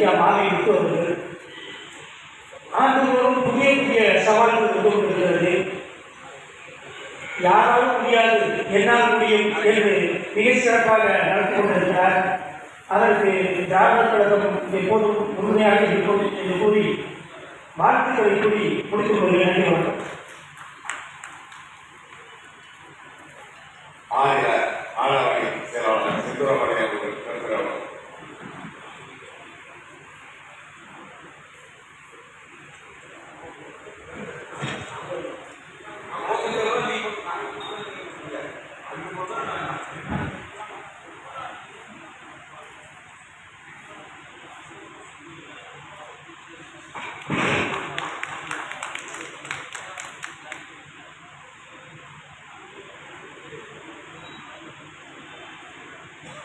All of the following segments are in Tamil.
ஐயா மாலை விட்டு வருது. ஆண்டுதோறும் புதிய புதிய சவால்கள் வந்து கொண்டிருக்கிறது. யாராலும் முடியாது, என்னால் முடியும் என்று மிக சிறப்பாக நடத்தி கொண்டிருக்கிறார். அதற்கு திராவிட கழகம் எப்போதும் உறுதுணையாக இருக்கும் என்று கூறி வாழ்த்துக்களை கூறி முடித்துக் கொள்கிறேன். நன்றி, வணக்கம்.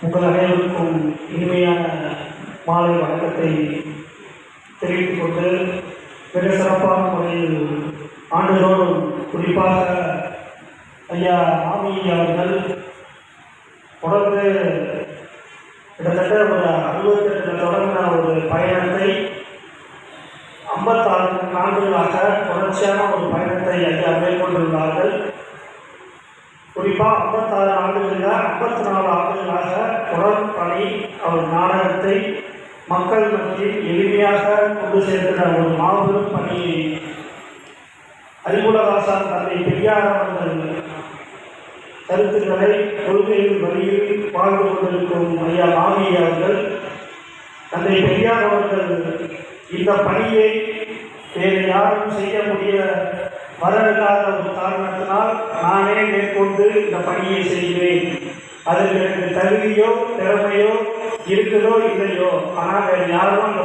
உங்கள் அனைவருக்கும் இனிமையான மாலை வணக்கத்தை தெரிவித்துக் கொண்டு மிக சிறப்பான முறையில் ஆண்டுதோறும் குறிப்பாக ஐயா மாமி அவர்கள் தொடர்ந்து கிட்டத்தட்ட ஒரு 68 தொடங்கின ஒரு பயணத்தை 56 ஆண்டுகளாக தொடர்ச்சியான ஒரு பயணத்தை ஐயா மேற்கொண்டிருந்தார்கள். குறிப்பாக 56 ஆண்டுகளில் 54 ஆண்டுகளாக தொடர் பணி அவர் நாடகத்தை மக்கள் மத்தியில் எளிமையாக கொண்டு சேர்க்கிற ஒரு மாபெரும் பணியை அறிவுலகாசான் தந்தை பெரியார் அவர்கள் கருத்துக்களை கொள்கையின் வழியில் வாழ்ந்து கொண்டிருக்கும் ஐயா மாமி அவர்கள், தந்தை பெரியார் அவர்கள் இந்த பணியை வேறு யாரும் செய்ய வரவில்லாத ஒரு காரணத்தினால் நானே மேற்கொண்டு இந்த பணியை செய்கிறேன். அதற்கு எனக்கு தகுதியோ திறமையோ இருக்குதோ இல்லையோ, ஆனால் வேறு யாரும் அந்த